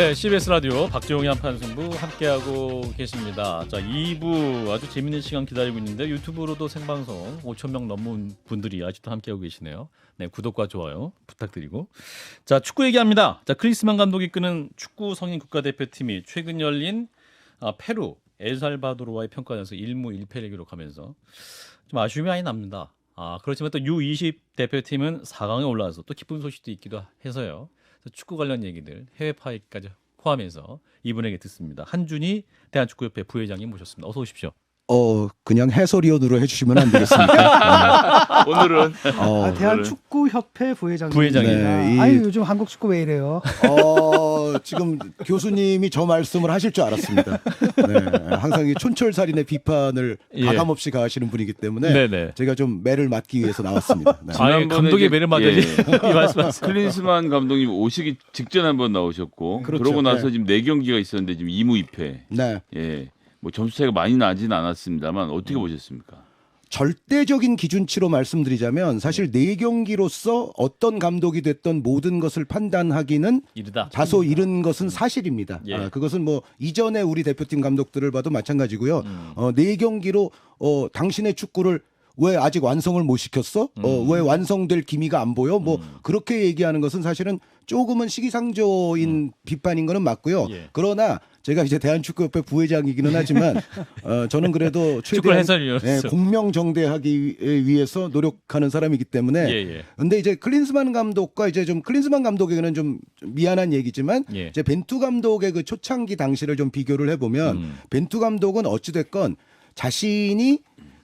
네, CBS 라디오 박재홍의 한판 승부 함께하고 계십니다. 자, 2부 아주 재밌는 시간 기다리고 있는데 유튜브로도 생방송 5,000명 넘는 분들이 아직도 함께하고 계시네요. 네, 구독과 좋아요 부탁드리고. 자, 축구 얘기합니다. 자, 크리스만 감독이 이끄는 축구 성인 국가대표팀이 최근 열린 페루, 엘살바도르와의 평가전에서 1무 1패를 기록하면서 좀 아쉬움이 많이 납니다. 그렇지만 또 U20 대표팀은 4강에 올라와서 또 기쁜 소식도 있기도 해서요. 축구 관련 얘기들 해외 파이까지 포함해서 이분에게 듣습니다. 한준희 대한축구협회 부회장님 모셨습니다. 어서 오십시오. 그냥 해설위원으로 해주시면 안 되겠습니까? 오늘은 대한축구협회 부회장님. 부회장입니다. 네, 아유 요즘 한국 축구 왜 이래요? 지금 교수님이 저 말씀을 하실 줄 알았습니다. 네, 항상 이 촌철살인의 비판을 예. 가감없이 가하시는 분이기 때문에 네네. 제가 좀 매를 맞기 위해서 나왔습니다. 네. 감독의 매를 맞으니 이 말씀하세요. 클린스만 감독님 오시기 직전 한번 나오셨고 그렇죠. 그러고 나서 네. 지금 4경기가 있었는데 지금 2무 2패. 네. 예. 뭐 점수 차이가 많이 나지는 않았습니다만 어떻게 보셨습니까? 절대적인 기준치로 말씀드리자면 사실 4경기로서 어떤 감독이 됐던 모든 것을 판단하기는 이르다. 다소 이른 것은 사실입니다. 예. 그것은 뭐 이전에 우리 대표팀 감독들을 봐도 마찬가지고요. 4경기로 당신의 축구를 왜 아직 완성을 못 시켰어? 왜 완성될 기미가 안 보여? 뭐 그렇게 얘기하는 것은 사실은 조금은 시기상조인 비판인 거는 맞고요. 예. 그러나 제가 이제 대한축구협회 부회장이기는 하지만 저는 그래도 축구 최대한 해설위원으로서. 공명정대하기 위해서 노력하는 사람이기 때문에 예. 근데 이제 클린스만 감독과 이제 좀 클린스만 감독에게는 좀 미안한 얘기지만 예. 이제 벤투 감독의 그 초창기 당시를 좀 비교를 해보면 벤투 감독은 어찌됐건 자신이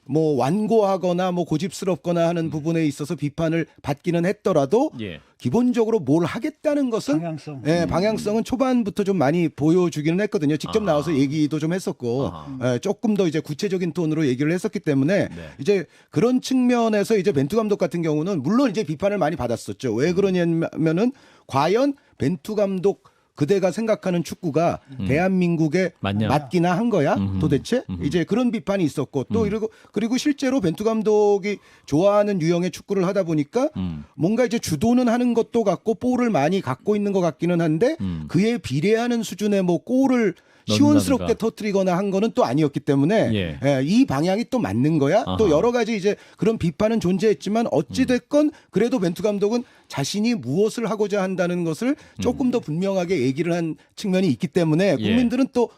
뭐 완고하거나 뭐 고집스럽거나 하는 부분에 있어서 비판을 받기는 했더라도 예. 기본적으로 뭘 하겠다는 것은 방향성. 방향성은 초반부터 좀 많이 보여주기는 했거든요. 직접 나와서 얘기도 좀 했었고 조금 더 이제 구체적인 톤으로 얘기를 했었기 때문에 네. 이제 그런 측면에서 이제 벤투 감독 같은 경우는 물론 이제 비판을 많이 받았었죠. 왜 그러냐면은 과연 벤투 감독 그대가 생각하는 축구가 대한민국에 맞냐? 맞기나 한 거야? 도대체? 이제 그런 비판이 있었고 또 그리고 실제로 벤투 감독이 좋아하는 유형의 축구를 하다 보니까 뭔가 이제 주도는 하는 것도 같고 볼을 많이 갖고 있는 것 같기는 한데 그에 비례하는 수준의 뭐 골을 시원스럽게 넣는다든가. 터뜨리거나 한 거는 또 아니었기 때문에 예. 이 방향이 또 맞는 거야? 또 아하. 여러 가지 이제 그런 비판은 존재했지만 어찌됐건 그래도 벤투 감독은 자신이 무엇을 하고자 한다는 것을 조금 더 분명하게 얘기를 한 측면이 있기 때문에 예. 국민들은 또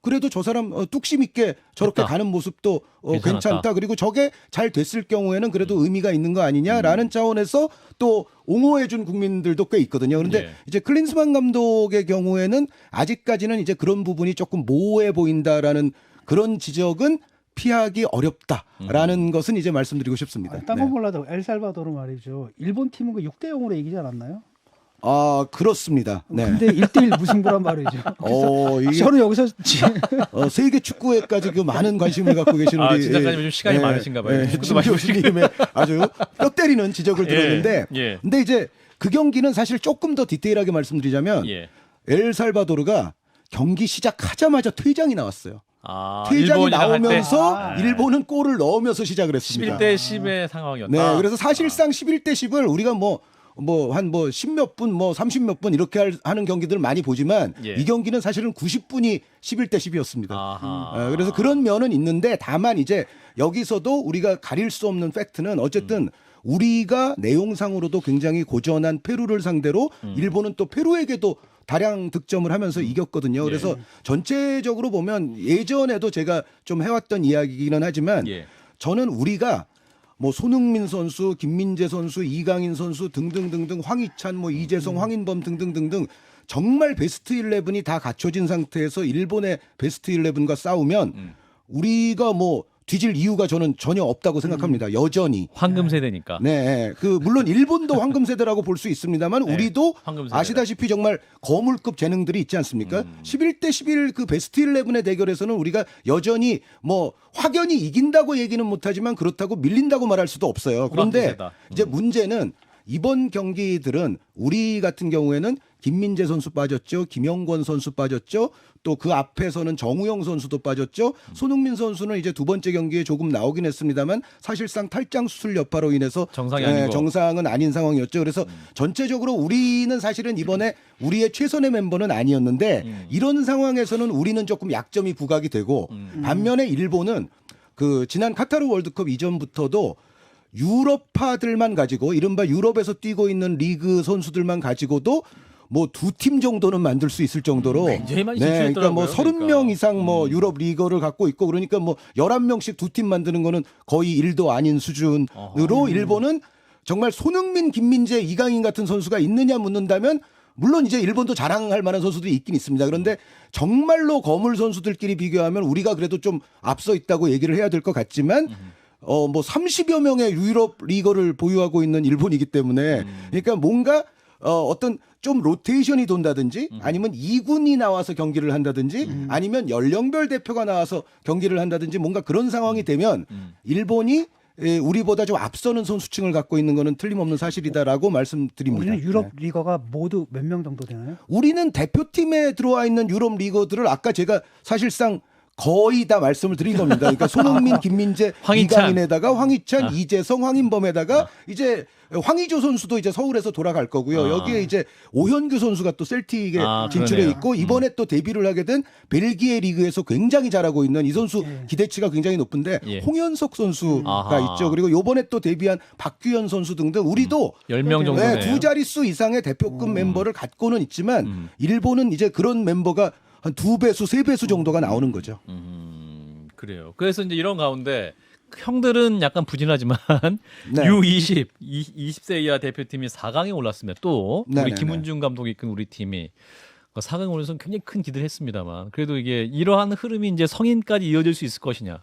그래도 저 사람 뚝심 있게 저렇게 됐다. 가는 모습도 괜찮았다. 괜찮다. 그리고 저게 잘 됐을 경우에는 그래도 의미가 있는 거 아니냐라는 차원에서 또 옹호해 준 국민들도 꽤 있거든요. 그런데 예. 이제 클린스만 감독의 경우에는 아직까지는 이제 그런 부분이 조금 모호해 보인다라는 그런 지적은 피하기 어렵다라는 것은 이제 말씀드리고 싶습니다. 딴 건 네. 몰라도 엘살바도르 말이죠. 일본 팀은 그 6대 0으로 이기지 않았나요? 그렇습니다. 네. 근데 1대1 무승부란 말이죠. 그래서 이게 저는 여기서 세계 축구에까지 그 많은 관심을 갖고 계신 우리 진짜 좀 시간이 많으신가 봐요. 축구도 많이 김교수님의 아주 뼈 때리는 지적을 들었는데 예. 근데 이제 그 경기는 사실 조금 더 디테일하게 말씀드리자면 예. 엘살바도르가 경기 시작하자마자 퇴장이 나왔어요. 퇴장이 일본이랑 할 때? 나오면서 일본은 골을 넣으면서 시작을 했습니다. 11대 10의 상황이었다. 네, 그래서 사실상 11대 10을 우리가 한 10몇 분, 30몇 분 이렇게 하는 경기들을 많이 보지만 예. 이 경기는 사실은 90분이 11대 10이었습니다. 아하. 그래서 그런 면은 있는데 다만 이제 여기서도 우리가 가릴 수 없는 팩트는 어쨌든 우리가 내용상으로도 굉장히 고전한 페루를 상대로 일본은 또 페루에게도 다량 득점을 하면서 이겼거든요. 그래서 전체적으로 보면 예전에도 제가 좀 해왔던 이야기이기는 하지만 예. 저는 우리가 뭐 손흥민 선수, 김민재 선수, 이강인 선수 등등등등 황희찬, 이재성, 황인범 등등등등 정말 베스트 11이 다 갖춰진 상태에서 일본의 베스트 11과 싸우면 우리가 뒤질 이유가 저는 전혀 없다고 생각합니다. 여전히. 황금 세대니까. 네, 물론 일본도 황금 세대라고 볼 수 있습니다만 네, 우리도 황금 세대다. 아시다시피 정말 거물급 재능들이 있지 않습니까? 11대 11 그 베스트 11의 대결에서는 우리가 여전히 확연히 이긴다고 얘기는 못하지만 그렇다고 밀린다고 말할 수도 없어요. 그런데 세다. 이제 문제는 이번 경기들은 우리 같은 경우에는 김민재 선수 빠졌죠. 김영권 선수 빠졌죠. 또 그 앞에서는 정우영 선수도 빠졌죠. 손흥민 선수는 이제 두 번째 경기에 조금 나오긴 했습니다만 사실상 탈장 수술 여파로 인해서 정상이 아니고. 정상은 아닌 상황이었죠. 그래서 전체적으로 우리는 사실은 이번에 우리의 최선의 멤버는 아니었는데 이런 상황에서는 우리는 조금 약점이 부각이 되고 반면에 일본은 그 지난 카타르 월드컵 이전부터도 유럽파들만 가지고 이른바 유럽에서 뛰고 있는 리그 선수들만 가지고도 뭐 두 팀 정도는 만들 수 있을 정도로 굉장히 많이 그러니까 뭐 진출했더라고요. 30명 이상 뭐 유럽 리거를 갖고 있고 그러니까 뭐 11명씩 두 팀 만드는 거는 거의 일도 아닌 수준으로 일본은 정말 손흥민, 김민재, 이강인 같은 선수가 있느냐 묻는다면 물론 이제 일본도 자랑할 만한 선수들이 있긴 있습니다. 그런데 정말로 거물 선수들끼리 비교하면 우리가 그래도 좀 앞서 있다고 얘기를 해야 될 것 같지만 뭐 30여 명의 유럽 리거를 보유하고 있는 일본이기 때문에 그러니까 뭔가 어떤 좀 로테이션이 돈다든지 아니면 2군이 나와서 경기를 한다든지 아니면 연령별 대표가 나와서 경기를 한다든지 뭔가 그런 상황이 되면 일본이 우리보다 좀 앞서는 선수층을 갖고 있는 거는 틀림없는 사실이다라고 말씀드립니다. 우리는 유럽 네. 리거가 모두 몇 명 정도 되나요? 우리는 대표팀에 들어와 있는 유럽 리거들을 아까 제가 사실상 거의 다 말씀을 드린 겁니다. 그러니까 손흥민, 김민재, 황희찬. 이강인에다가 황희찬, 이재성, 황인범에다가 이제 황의조 선수도 이제 서울에서 돌아갈 거고요. 여기에 이제 오현규 선수가 또 셀틱에 진출해 그러네요. 있고 이번에 또 데뷔를 하게 된 벨기에 리그에서 굉장히 잘하고 있는 이 선수 기대치가 굉장히 높은데 예. 홍현석 선수가 아하. 있죠. 그리고 요번에 또 데뷔한 박규현 선수 등등 우리도 10명 정도네요. 두 자릿수 이상의 대표급 멤버를 갖고는 있지만 일본은 이제 그런 멤버가 한 2배수, 3배수 정도가 나오는 거죠. 그래요. 그래서 이제 이런 가운데 형들은 약간 부진하지만 네. U20, 20세 이하 대표팀이 4강에 올랐으면 또 우리 네네네. 김은중 감독이 이끈 우리 팀이 4강에 올라서 굉장히 큰 기대를 했습니다만 그래도 이게 이러한 흐름이 이제 성인까지 이어질 수 있을 것이냐.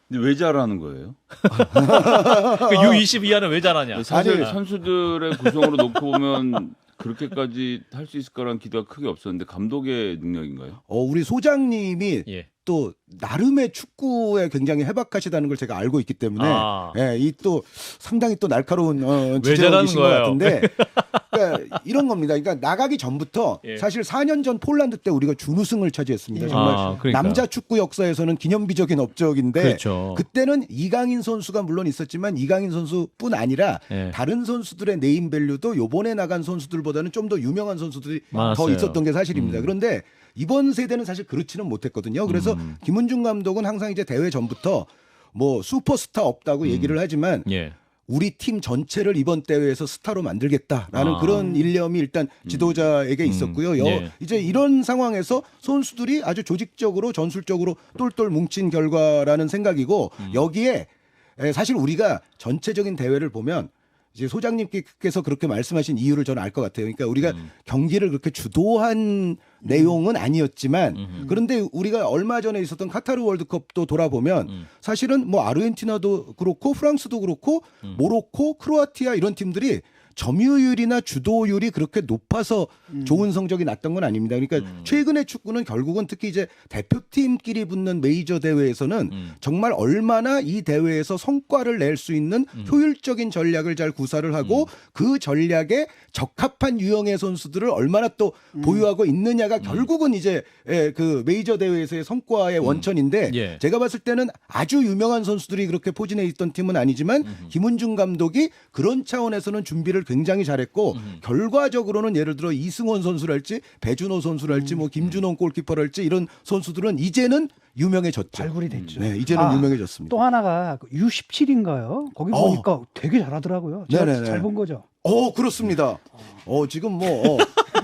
근데 왜 잘하는 거예요? 그 U20 이하는 왜 잘하냐. 사실 아니, 선수들의 구성으로 놓고 보면 그렇게까지 할 수 있을 거라는 기대가 크게 없었는데 감독의 능력인가요? 우리 소장님이 예. 또 나름의 축구에 굉장히 해박하시다는 걸 제가 알고 있기 때문에 아. 이 또 상당히 또 날카로운 왜 잘하는 지적이신 것 거예요? 같은데 그러니까 이런 겁니다. 그러니까 나가기 전부터 예. 사실 4년 전 폴란드 때 우리가 준우승을 차지했습니다. 정말 그러니까. 남자 축구 역사에서는 기념비적인 업적인데 그렇죠. 그때는 이강인 선수가 물론 있었지만 이강인 선수뿐 아니라 예. 다른 선수들의 네임밸류도 요번에 나간 선수들보다는 좀 더 유명한 선수들이 많았어요. 더 있었던 게 사실입니다. 그런데 이번 세대는 사실 그렇지는 못했거든요. 그래서 김은중 감독은 항상 이제 대회 전부터 뭐 슈퍼스타 없다고 얘기를 하지만 예. 우리 팀 전체를 이번 대회에서 스타로 만들겠다라는 아. 그런 일념이 일단 지도자에게 있었고요. 예. 이제 이런 상황에서 선수들이 아주 조직적으로 전술적으로 똘똘 뭉친 결과라는 생각이고 여기에 사실 우리가 전체적인 대회를 보면 이제 소장님께서 그렇게 말씀하신 이유를 저는 알 것 같아요. 그러니까 우리가 경기를 그렇게 주도한 내용은 아니었지만 그런데 우리가 얼마 전에 있었던 카타르 월드컵도 돌아보면 사실은 뭐 아르헨티나도 그렇고 프랑스도 그렇고 모로코, 크로아티아 이런 팀들이 점유율이나 주도율이 그렇게 높아서 좋은 성적이 났던 건 아닙니다. 그러니까 최근의 축구는 결국은 특히 이제 대표팀끼리 붙는 메이저 대회에서는 정말 얼마나 이 대회에서 성과를 낼 수 있는 효율적인 전략을 잘 구사를 하고 그 전략에 적합한 유형의 선수들을 얼마나 또 보유하고 있느냐가 결국은 이제 그 메이저 대회에서의 성과의 원천인데 예. 제가 봤을 때는 아주 유명한 선수들이 그렇게 포진해 있던 팀은 아니지만 김은중 감독이 그런 차원에서는 준비를 굉장히 잘했고 결과적으로는 예를 들어 이승원 선수랄지 배준호 선수랄지 뭐 김준호 골키퍼랄지 이런 선수들은 이제는 유명해졌죠. 발굴이 됐죠. 네, 이제는 유명해졌습니다. 또 하나가 U17인가요? 거기 보니까 되게 잘하더라고요. 제가 네네네. 잘 본 거죠. 그렇습니다. 지금 뭐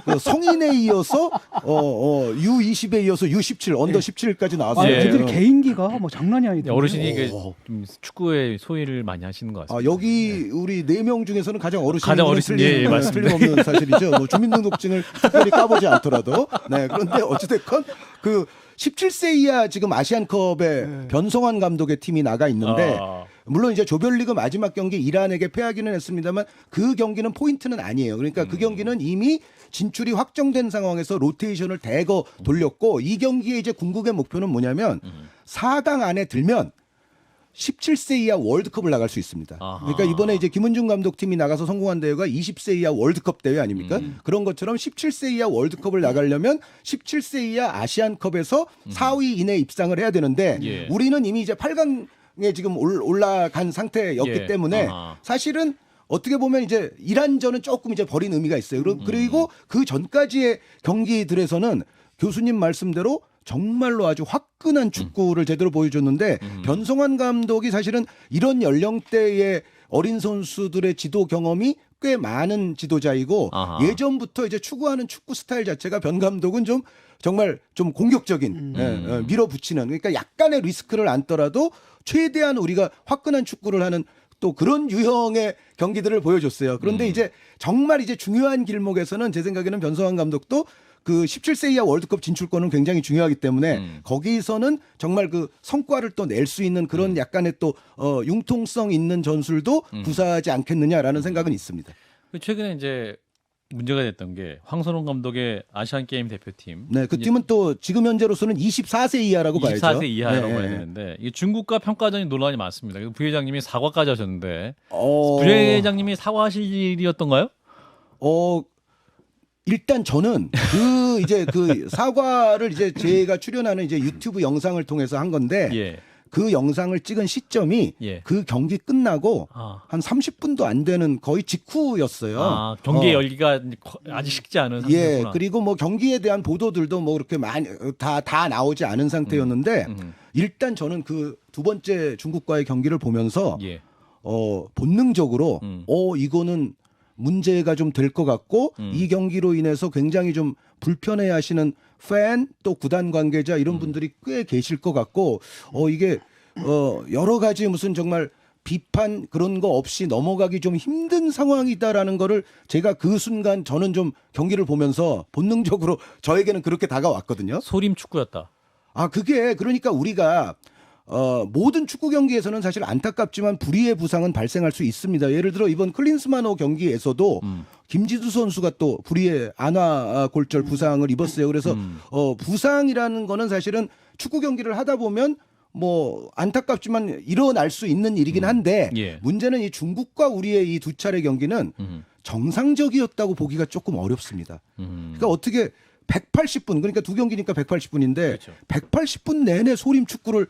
그 성인에 이어서 U20에 이어서 U17 언더 17까지 나왔어요. 예. 애들 개인기가 뭐 장난이 아니더라고요. 어르신이 좀 축구에 소위를 많이 하시는 것 같습니다. 여기 우리 4명 중에서는 가장 어르신 가장 어르신, 예, 맞습니다. 틀림없는 사실이죠. 뭐 주민등록증을 특별히 까보지 않더라도. 네, 그런데 어찌됐건 그 17세 이하 지금 아시안컵에 변성환 감독의 팀이 나가 있는데 물론 이제 조별리그 마지막 경기 이란에게 패하기는 했습니다만 그 경기는 포인트는 아니에요. 그러니까 그 경기는 이미 진출이 확정된 상황에서 로테이션을 대거 돌렸고 이 경기에 이제 궁극의 목표는 뭐냐면 4강 안에 들면 17세 이하 월드컵을 나갈 수 있습니다. 아하. 그러니까 이번에 이제 김은중 감독팀이 나가서 성공한 대회가 20세 이하 월드컵 대회 아닙니까? 그런 것처럼 17세 이하 월드컵을 나가려면 17세 이하 아시안컵에서 4위 이내 입상을 해야 되는데 예. 우리는 이미 이제 8강에 지금 올라간 상태였기 예. 때문에 아하. 사실은 어떻게 보면 이제 이란전은 조금 이제 버린 의미가 있어요. 그리고 그 전까지의 경기들에서는 교수님 말씀대로 정말로 아주 화끈한 축구를 제대로 보여줬는데 변성환 감독이 사실은 이런 연령대의 어린 선수들의 지도 경험이 꽤 많은 지도자이고 아하. 예전부터 이제 추구하는 축구 스타일 자체가 변 감독은 좀 정말 좀 공격적인 밀어붙이는 그러니까 약간의 리스크를 안더라도 최대한 우리가 화끈한 축구를 하는 또 그런 유형의 경기들을 보여줬어요. 그런데 이제 정말 이제 중요한 길목에서는 제 생각에는 변성환 감독도 그 17세 이하 월드컵 진출권은 굉장히 중요하기 때문에 거기서는 정말 그 성과를 또 낼 수 있는 그런 약간의 또 융통성 있는 전술도 구사하지 않겠느냐라는 생각은 있습니다. 최근에 이제 문제가 됐던 게 황선홍 감독의 아시안 게임 대표팀. 네, 그 팀은 또 지금 현재로서는 24세 이하라고 봐야죠. 24세 이하라고 네, 봐야 네. 되는데 이 중국과 평가전이 논란이 많습니다. 그리고 부회장님이 사과까지 하셨는데 어, 부회장님이 사과하실 일이었던가요? 일단 저는 그 이제 그 사과를 이제 제가 출연하는 이제 유튜브 영상을 통해서 한 건데 예. 그 영상을 찍은 시점이 예. 그 경기 끝나고 아. 한 30분도 안 되는 거의 직후였어요. 아, 경기의 열기가 아직 식지 않은 예, 상태구나. 그리고 뭐 경기에 대한 보도들도 뭐 그렇게 많이 다 나오지 않은 상태였는데 일단 저는 그 두 번째 중국과의 경기를 보면서 예. 본능적으로 이거는 문제가 좀 될 것 같고 이 경기로 인해서 굉장히 좀 불편해하시는 팬 또 구단 관계자 이런 분들이 꽤 계실 것 같고 이게 여러 가지 무슨 정말 비판 그런 거 없이 넘어가기 좀 힘든 상황이다라는 거를 제가 그 순간 저는 좀 경기를 보면서 본능적으로 저에게는 그렇게 다가왔거든요. 소림 축구였다. 아, 그게 그러니까 우리가 모든 축구 경기에서는 사실 안타깝지만 불의의 부상은 발생할 수 있습니다. 예를 들어 이번 클린스만호 경기에서도 김지수 선수가 또 불의의 안화 골절 부상을 입었어요. 그래서 부상이라는 거는 사실은 축구 경기를 하다 보면 뭐 안타깝지만 일어날 수 있는 일이긴 한데 예. 문제는 이 중국과 우리의 이 두 차례 경기는 정상적이었다고 보기가 조금 어렵습니다. 그러니까 어떻게 180분 그러니까 두 경기니까 180분인데 그렇죠. 180분 내내 소림 축구를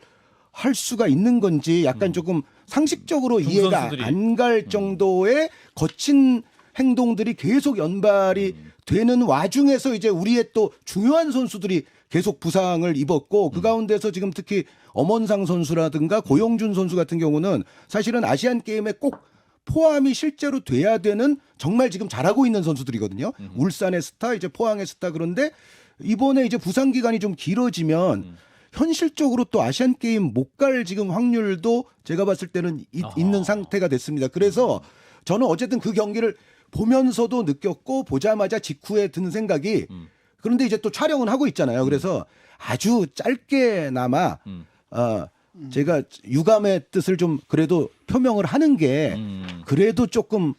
할 수가 있는 건지 약간 조금 상식적으로 중국 이해가 선수들이. 안 갈 정도의 거친 행동들이 계속 연발이 되는 와중에서 이제 우리의 또 중요한 선수들이 계속 부상을 입었고 그 가운데서 지금 특히 엄원상 선수라든가 고영준 선수 같은 경우는 사실은 아시안 게임에 꼭 포함이 실제로 돼야 되는 정말 지금 잘하고 있는 선수들이거든요. 울산의 스타, 이제 포항의 스타. 그런데 이번에 이제 부상 기간이 좀 길어지면 현실적으로 또 아시안 게임 못 갈 지금 확률도 제가 봤을 때는 있는 상태가 됐습니다. 그래서 저는 어쨌든 그 경기를 보면서도 느꼈고 보자마자 직후에 든 생각이 그런데 이제 또 촬영은 하고 있잖아요. 그래서 아주 짧게나마 제가 유감의 뜻을 좀 그래도 표명을 하는 게 그래도 조금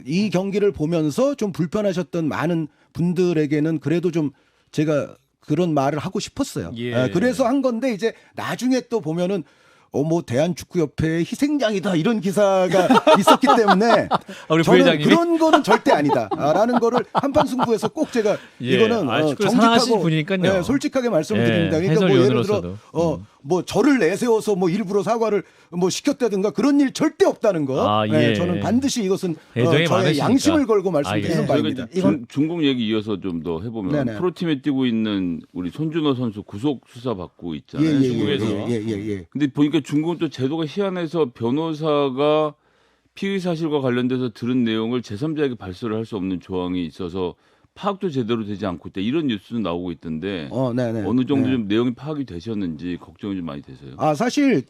이 경기를 보면서 좀 불편하셨던 많은 분들에게는 그래도 좀 제가 그런 말을 하고 싶었어요. 예. 그래서 한 건데 이제 나중에 또 보면은 뭐 대한축구협회의 희생양이다 이런 기사가 있었기 때문에 우리 저는 부회장님이? 그런 거는 절대 아니다라는 거를 한판 승부에서 꼭 제가 예. 이거는 축구를 사랑하시는 정직하고 분이니까요. 솔직하게 말씀을 예, 드립니다. 그러니까 뭐 예를 들어 해설위원으로서도. 뭐 저를 내세워서 뭐 일부러 사과를 뭐 시켰다든가 그런 일 절대 없다는 거. 아, 예. 저는 반드시 이것은 애정이 저의 많으시니까. 양심을 걸고 말씀드리는 알겠습니다. 바입니다. 저희가 이제 중국 얘기 이어서 좀 더 해보면 네네. 프로팀에 뛰고 있는 우리 손준호 선수 구속 수사 받고 있잖아요. 예예예 중국에서. 예. 근데 보니까 중국은 또 제도가 희한해서 변호사가 피의 사실과 관련돼서 들은 내용을 제3자에게 발설을 할 수 없는 조항이 있어서 파악도 제대로 되지 않고 있다. 이런 뉴스도 나오고 있던데 네네. 어느 정도 네. 좀 내용이 파악이 되셨는지 걱정이 좀 많이 되세요. 사실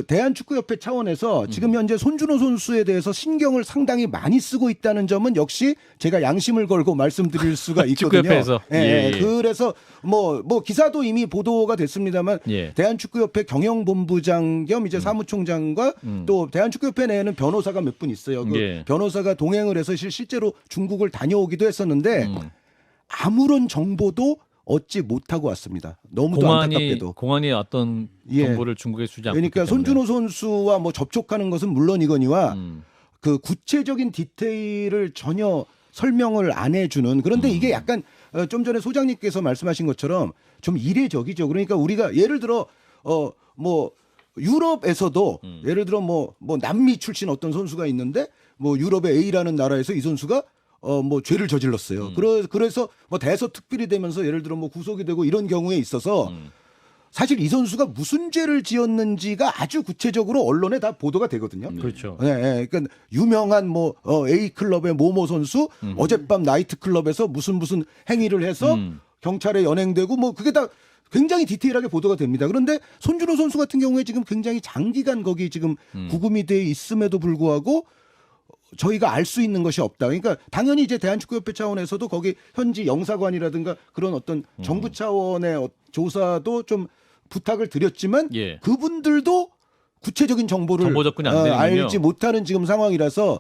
대한축구협회 차원에서 지금 현재 손준호 선수에 대해서 신경을 상당히 많이 쓰고 있다는 점은 역시 제가 양심을 걸고 말씀드릴 수가 있거든요. 축구협회에서. 예, 예. 그래서 뭐 기사도 이미 보도가 됐습니다만 예. 대한축구협회 경영본부장 겸 이제 사무총장과 또 대한축구협회 내에는 변호사가 몇 분 있어요. 그 예. 변호사가 동행을 해서 실제로 중국을 다녀오기도 했었는데 아무런 정보도 얻지 못하고 왔습니다. 너무도 안타깝게도. 공안이 어떤 예. 정보를 중국에 주지 않고 그러니까 손준호 선수와 뭐 접촉하는 것은 물론이거니와 그 구체적인 디테일을 전혀 설명을 안 해주는 그런데 이게 약간 좀 전에 소장님께서 말씀하신 것처럼 좀 이례적이죠. 그러니까 우리가 예를 들어 뭐 유럽에서도 예를 들어 뭐 남미 출신 어떤 선수가 있는데 뭐 유럽의 A라는 나라에서 이 선수가 뭐 죄를 저질렀어요. 그래서 뭐 대서특필이 되면서 예를 들어 뭐 구속이 되고 이런 경우에 있어서 사실 이 선수가 무슨 죄를 지었는지가 아주 구체적으로 언론에 다 보도가 되거든요. 그렇죠. 네, 네. 그러니까 유명한 뭐 A 클럽의 모모 선수 어젯밤 나이트 클럽에서 무슨 행위를 해서 경찰에 연행되고 뭐 그게 다 굉장히 디테일하게 보도가 됩니다. 그런데 손준호 선수 같은 경우에 지금 굉장히 장기간 거기 지금 구금이 돼 있음에도 불구하고 저희가 알 수 있는 것이 없다. 그러니까 당연히 이제 대한축구협회 차원에서도 거기 현지 영사관이라든가 그런 어떤 정부 차원의 조사도 좀 부탁을 드렸지만 예. 그분들도 구체적인 정보를 정보 접근이 안 되는군요. 알지 못하는 지금 상황이라서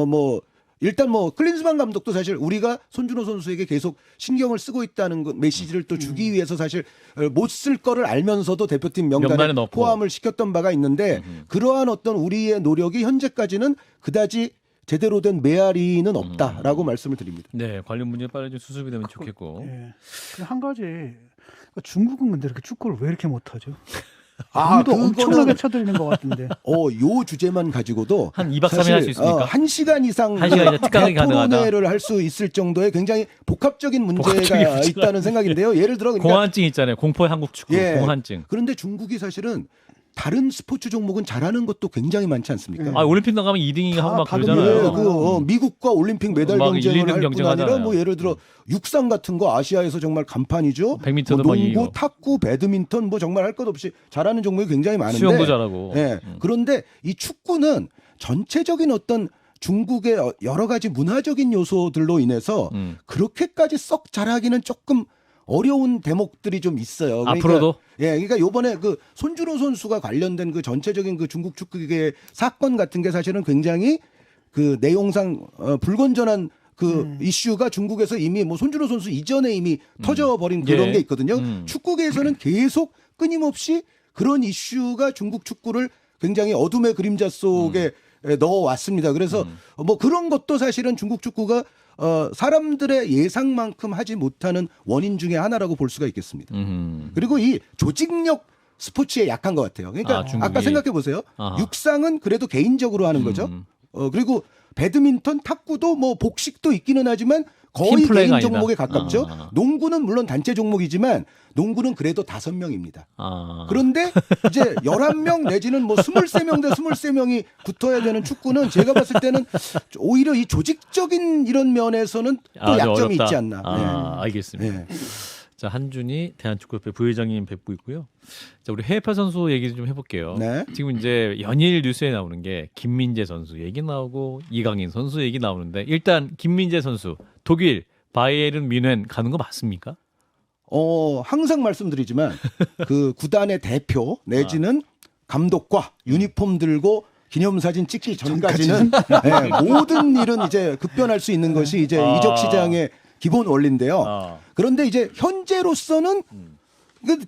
뭐 일단 뭐 클린스만 감독도 사실 우리가 손준호 선수에게 계속 신경을 쓰고 있다는 메시지를 또 주기 위해서 사실 못 쓸 거를 알면서도 대표팀 명단에 넣고. 포함을 시켰던 바가 있는데 그러한 어떤 우리의 노력이 현재까지는 그다지 제대로 된 메아리는 없다라고 말씀을 드립니다. 네, 관련 문제 빨리 좀 수습이 되면 좋겠고. 예. 한 가지 중국은 근데 이렇게 축구를 왜 이렇게 못하죠? 아, 아무도 그거는 엄청나게 쳐들리는 것 같은데. 요 주제만 가지고도 한 2박 3일 할 수 있습니까? 1시간 이상 1시간 이상 특강이 가능하다. 토론회를 할 수 있을 정도의 굉장히 복합적인 문제가 복합적인 문제가 있다는 생각인데요. 예를 들어 그러니까 공한증 있잖아요. 공포의 한국 축구 예. 공한증. 그런데 중국이 사실은 다른 스포츠 종목은 잘하는 것도 굉장히 많지 않습니까? 아, 올림픽 나가면 2등이 하고 막 다들 그러잖아요. 미국과 올림픽 메달 막 경쟁을 1, 2등 할 뿐 아니라 경쟁하잖아요. 뭐 예를 들어 육상 같은 거 아시아에서 정말 간판이죠. 100m도 뭐 막 이기고. 농구, 탁구, 배드민턴 뭐 정말 할 것 없이 잘하는 종목이 굉장히 많은데 수영도 잘하고. 예. 그런데 이 축구는 전체적인 어떤 중국의 여러 가지 문화적인 요소들로 인해서 그렇게까지 썩 잘하기는 조금 어려운 대목들이 좀 있어요. 그러니까, 앞으로도? 예, 그러니까 요번에 그 손준호 선수가 관련된 그 전체적인 그 중국 축구계 사건 같은 게 사실은 굉장히 그 내용상 불건전한 그 이슈가 중국에서 이미 뭐 손준호 선수 이전에 이미 터져버린 그런 예. 게 있거든요. 축구계에서는 계속 끊임없이 그런 이슈가 중국 축구를 굉장히 어둠의 그림자 속에 넣어왔습니다. 그래서 뭐 그런 것도 사실은 중국 축구가 사람들의 예상만큼 하지 못하는 원인 중에 하나라고 볼 수가 있겠습니다. 그리고 이 조직력 스포츠에 약한 것 같아요. 그러니까 아, 중국이. 아까 생각해 보세요. 아하. 육상은 그래도 개인적으로 하는 거죠. 그리고 배드민턴, 탁구도 뭐 복식도 있기는 하지만 거의 팀플레이가 개인 종목에 아니다. 가깝죠. 아. 농구는 물론 단체 종목이지만 농구는 그래도 5명입니다. 아. 그런데 이제 11명 내지는 뭐 23명 대 23명이 붙어야 되는 축구는 제가 봤을 때는 오히려 이 조직적인 이런 면에서는 또 좀 약점이 어렵다. 있지 않나. 아, 알겠습니다. 네. 자, 한준희 대한축구협회 부회장님 뵙고 있고요. 자, 우리 해외파 선수 얘기 좀 해볼게요. 네. 지금 이제 연일 뉴스에 나오는 게 김민재 선수 얘기 나오고 이강인 선수 얘기 나오는데 일단 김민재 선수 독일 바이에른 뮌헨 가는 거 맞습니까? 항상 말씀드리지만 그 구단의 대표 내지는 감독과 유니폼 들고 기념사진 찍기 전까지는 모든 일은 이제 급변할 수 있는 것이 이제 이적 시장의 기본 원리인데요. 그런데 이제 현재로서는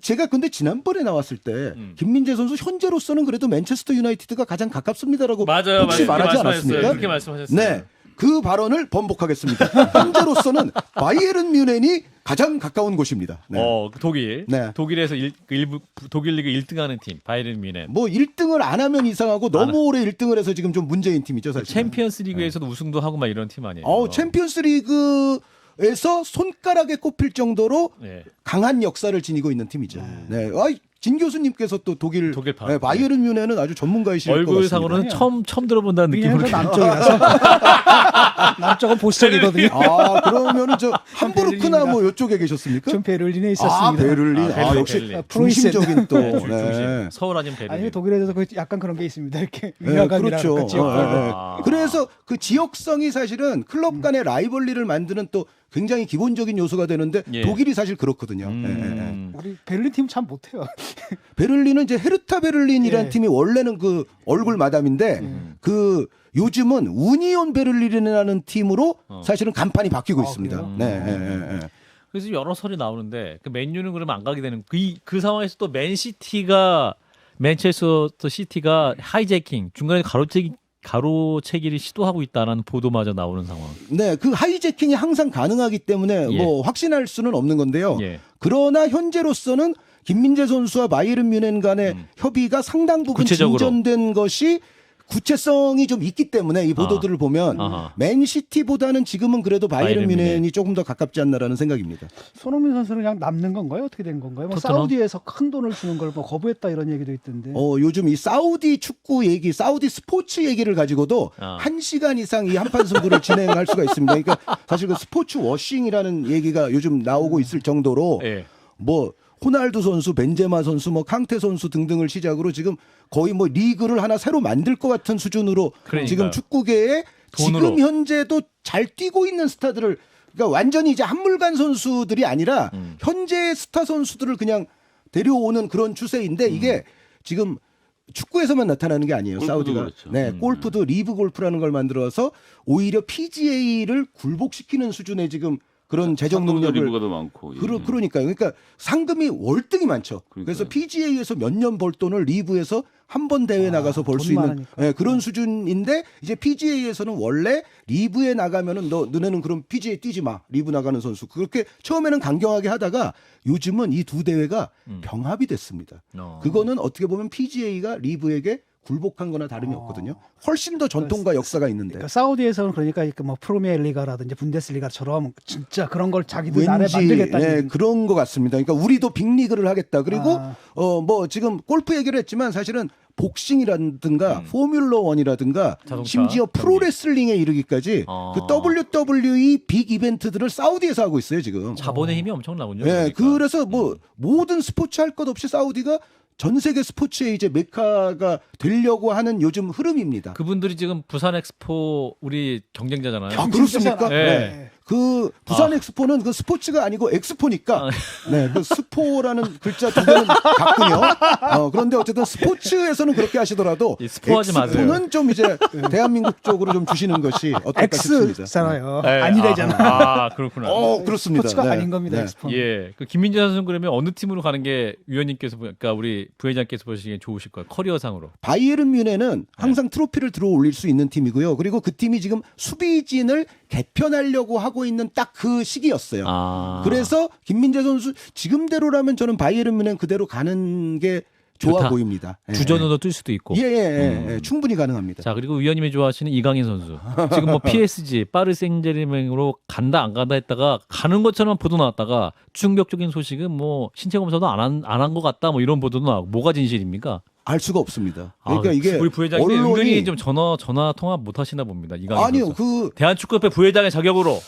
제가 근데 지난번에 나왔을 때 김민재 선수 현재로서는 그래도 맨체스터 유나이티드가 가장 가깝습니다라고 혹시 말하지 않았습니까? 그렇게 말씀하셨어요. 네. 그 발언을 번복하겠습니다. 현재로서는 바이에른 뮌헨이 가장 가까운 곳입니다. 네. 독일. 네. 독일에서 일부 독일 리그 1등하는 팀 바이에른 뮌헨. 뭐 1등을 안 하면 이상하고 너무 오래 1등을 해서 지금 좀 문제인 팀이죠, 사실. 챔피언스 리그에서도 우승도 하고 막 이런 팀 아니에요? 챔피언스 리그에서 손가락에 꼽힐 정도로 네. 강한 역사를 지니고 있는 팀이죠. 네. 진 교수님께서 또 독일 독일파. 바이에른 뮌헨은 아주 전문가이실 것 같습니다. 얼굴상으로는 처음 들어본다는 느낌으로 왜냐면 남쪽이라서 남쪽은 보수적이거든요. 그러면은 저 함부르크나 뭐 이쪽에 계셨습니까? 좀 베를린에 있었습니다. 베를린. 역시 베를린. 중심적인 또. 중심. 네. 서울 아니면 베를린. 아니 독일에 대해서 약간 그런 게 있습니다. 이렇게 네, 위화감이라는 그렇죠. 그 지역별. 그래서 그 지역성이 사실은 클럽 간의 라이벌리를 만드는 또 굉장히 기본적인 요소가 되는데 예. 독일이 사실 그렇거든요. 예. 우리 베를린 팀 참 못해요. 베를린은 이제 헤르타 베를린이라는 예. 팀이 원래는 그 얼굴 마담인데 그 요즘은 우니온 베를린이라는 팀으로 사실은 간판이 바뀌고 있습니다. 그래요? 네. 그래서 여러 설이 나오는데 그 맨유는 그러면 안 가게 되는 그 상황에서 또 맨시티가 맨체스터 시티가 하이제킹 중간에 가로채기를 시도하고 있다는 보도마저 나오는 상황. 네, 그 하이제킹이 항상 가능하기 때문에 예. 뭐 확신할 수는 없는 건데요. 예. 그러나 현재로서는 김민재 선수와 바이에른 뮌헨 간의 협의가 상당 부분 구체적으로. 진전된 것이 구체성이 좀 있기 때문에 이 보도들을 보면 아하. 맨시티보다는 지금은 그래도 바이에른 바이에른 뮌헨. 뮌헨이 조금 더 가깝지 않나라는 생각입니다. 손흥민 선수는 그냥 남는 건가요? 어떻게 된 건가요? 뭐 토트넘? 사우디에서 큰 돈을 주는 걸 뭐 거부했다 이런 얘기도 있던데. 요즘 이 사우디 축구 얘기, 사우디 스포츠 얘기를 가지고도 아. 1시간 이상 이 한판 승부를 진행할 수가 있습니다. 그러니까 사실 그 스포츠 워싱이라는 얘기가 요즘 나오고 있을 정도로 예. 뭐 호날두 선수, 벤제마 선수, 뭐 캉테 선수 등등을 시작으로 지금 거의 뭐 리그를 하나 새로 만들 것 같은 수준으로 그러니까요. 지금 축구계에 돈으로. 지금 현재도 잘 뛰고 있는 스타들을 그러니까 완전히 이제 한물간 선수들이 아니라 현재 스타 선수들을 그냥 데려오는 그런 추세인데 이게 지금 축구에서만 나타나는 게 아니에요. 골프도 사우디가. 그렇죠. 네, 골프도 리브 골프라는 걸 만들어서 오히려 PGA를 굴복시키는 수준의 지금 그런 재정 상금도 능력을 리브가 더 많고. 예. 그러니까요. 그러니까 상금이 월등히 많죠. 그래서 그러니까요. PGA에서 몇 년 벌 돈을 리브에서 한 번 대회 나가서 벌 수 돈 있는 많으니까. 예, 그런 수준인데 이제 PGA에서는 원래 리브에 나가면은 너네는 그럼 PGA 뛰지 마. 리브 나가는 선수. 그렇게 처음에는 강경하게 하다가 요즘은 이 두 대회가 병합이 됐습니다. 그거는 어떻게 보면 PGA가 리브에게 굴복한 거나 다름이 없거든요. 훨씬 더 전통과 역사가 있는데. 그러니까 사우디에서는 그러니까 뭐 프리미어리가라든지 분데스리가처럼 진짜 그런 걸 자기들 나라에 왠지 만들겠다. 예, 그런 것 같습니다. 그러니까 우리도 빅리그를 하겠다. 그리고 아. 뭐 지금 골프 얘기를 했지만 사실은 복싱이라든가 포뮬러 1이라든가 자동차 심지어 경기. 프로레슬링에 이르기까지 아. 그 WWE 빅 이벤트들을 사우디에서 하고 있어요 지금. 자본의 힘이 엄청나군요. 예, 그러니까. 그래서 뭐 모든 스포츠 할 것 없이 사우디가 전 세계 스포츠의 이제 메카가 되려고 하는 요즘 흐름입니다. 그분들이 지금 부산 엑스포 우리 경쟁자잖아요. 아, 그렇습니까? 네. 네. 그 부산 엑스포는 그 스포츠가 아니고 엑스포니까 네, 그 스포라는 글자 두 개는 같군요. 그런데 어쨌든 스포츠에서는 그렇게 하시더라도 이 스포하지 마세요. 엑스포는 좀 이제 대한민국 쪽으로 좀 주시는 것이 어떨까 싶습니다. X잖아요. 네. 아니래잖아. 아, 그렇구나. 그렇습니다. 스포츠가 네. 아닌 겁니다. 네. 엑스포는. 예, 그 김민재 선수는 그러면 어느 팀으로 가는 게 위원님께서 그러니까 우리 부회장께서 보시기에 좋으실 거예요. 커리어상으로. 바이에른 뮌헨은 항상 트로피를 들어 올릴 수 있는 팀이고요. 그리고 그 팀이 지금 수비진을 개편하려고 하고 있는 딱 그 시기였어요. 아. 그래서 김민재 선수 지금대로라면 저는 바이에른 뮌헨 그대로 가는 게 좋아 좋다. 보입니다. 예. 주전으로 뛸 수도 있고. 예, 충분히 가능합니다. 자, 그리고 위원님이 좋아하시는 이강인 선수. 지금 뭐 PSG, 파리 생제르맹으로 간다 안 간다 했다가 가는 것처럼 보도 나왔다가 충격적인 소식은 뭐 신체 검사도 안 한 것 같다 뭐 이런 보도도 나오고 뭐가 진실입니까? 알 수가 없습니다. 그러니까 아, 이게 우리 부회장님 언론이 은근히 좀 전화 통화 못 하시나 봅니다. 이강인 아니요. 선수. 그 대한축구협회 부회장의 자격으로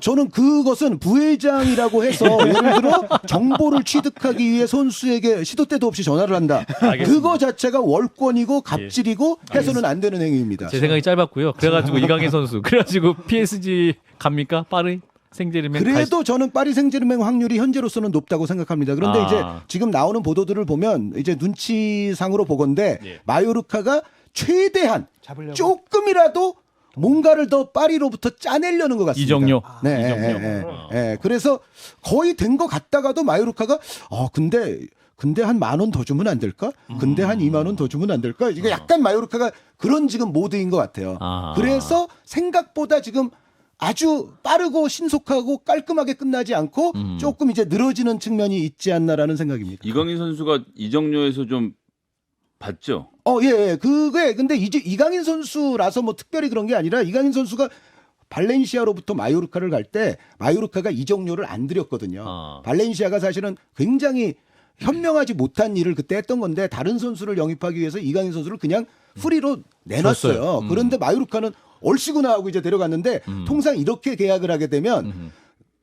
저는 그것은 부회장이라고 해서 예를 들어 정보를 취득하기 위해 선수에게 시도 때도 없이 전화를 한다. 알겠습니다. 그거 자체가 월권이고 갑질이고 해서는 안 되는 행위입니다. 제 생각이 짧았고요. 그래가지고 이강인 선수 그래가지고 PSG 갑니까? 파리 생제르맹 그래도 저는 파리 생제르맹 확률이 현재로서는 높다고 생각합니다. 그런데 아. 이제 지금 나오는 보도들을 보면 이제 눈치상으로 보건데 예. 마요르카가 최대한 잡으려고. 조금이라도 뭔가를 더 파리로부터 짜내려는 것 같습니다. 이정료. 네, 이정료. 그래서 거의 된 것 같다가도 마요르카가 근데 한 10,000원 더 주면 안 될까? 근데 한 20,000원 더 주면 안 될까? 이게 약간 마요르카가 그런 지금 모드인 것 같아요. 아. 그래서 생각보다 지금 아주 빠르고 신속하고 깔끔하게 끝나지 않고 조금 이제 늘어지는 측면이 있지 않나라는 생각입니다. 이강인 선수가 이정료에서 좀 받죠. 예. 그게 근데 이제 이강인 선수라서 뭐 특별히 그런 게 아니라 이강인 선수가 발렌시아로부터 마요르카를 갈 때 마요르카가 이적료를 안 드렸거든요. 아. 발렌시아가 사실은 굉장히 현명하지 못한 일을 그때 했던 건데 다른 선수를 영입하기 위해서 이강인 선수를 그냥 프리로 내놨어요. 줬어요. 그런데 마요르카는 얼씨구나 하고 이제 데려갔는데 통상 이렇게 계약을 하게 되면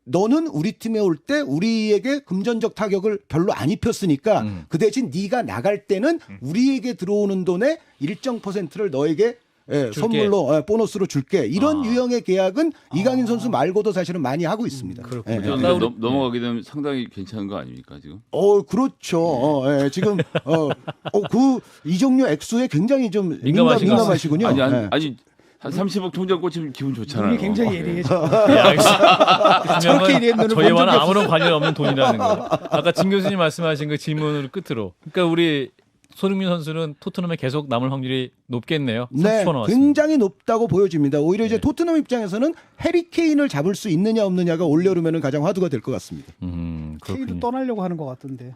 너는 우리 팀에 올 때 우리에게 금전적 타격을 별로 안 입혔으니까 그 대신 네가 나갈 때는 우리에게 들어오는 돈의 일정 퍼센트를 너에게 선물로 보너스로 줄게. 이런 유형의 계약은 이강인 선수 말고도 사실은 많이 하고 있습니다. 그렇군요. 그런데 아까 우리- 넘어가게 되면 상당히 괜찮은 거 아닙니까 지금? 그렇죠. 지금 그 이정료 액수에 굉장히 좀 민감하신 것 민감하시군요. 아니 예. 아니 한 30억 통장 꽂히면 기분 좋잖아요. 눈이 굉장히 예리해져. 예, 알겠습니다. 저렇게 이런 그러면 눈을 저희와는 본 적이 아무런 관련 없는 돈이라는 거예요. 아까 진 교수님 말씀하신 그 질문을 끝으로, 그러니까 우리 손흥민 선수는 토트넘에 계속 남을 확률이 높겠네요. 네, 30% 나왔습니다. 굉장히 높다고 보여집니다. 오히려 이제 네. 토트넘 입장에서는 해리 케인을 잡을 수 있느냐 없느냐가 올여름에는 가장 화두가 될 것 같습니다. 케이도 그렇군요. 떠나려고 하는 것 같던데.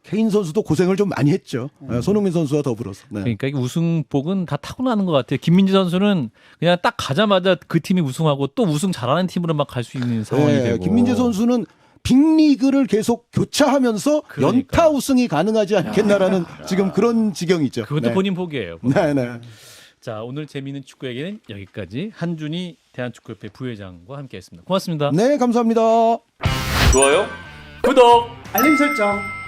케인 선수도 고생을 좀 많이 했죠. 손흥민 선수와 더불어서. 네. 그러니까 이 우승복은 다 타고나는 것 같아요. 김민재 선수는 그냥 딱 가자마자 그 팀이 우승하고 또 우승 잘하는 팀으로 막 갈 수 있는 상황이 네, 되고. 김민재 선수는 빅리그를 계속 교차하면서 그러니까. 연타 우승이 가능하지 않겠나라는 지금 그런 지경이죠. 그것도 네. 본인 포기예요. 네, 네. 자, 오늘 재미있는 축구 얘기는 여기까지. 한준희 대한축구협회 부회장과 함께했습니다. 고맙습니다. 네, 감사합니다. 좋아요? 구독. 알림 설정.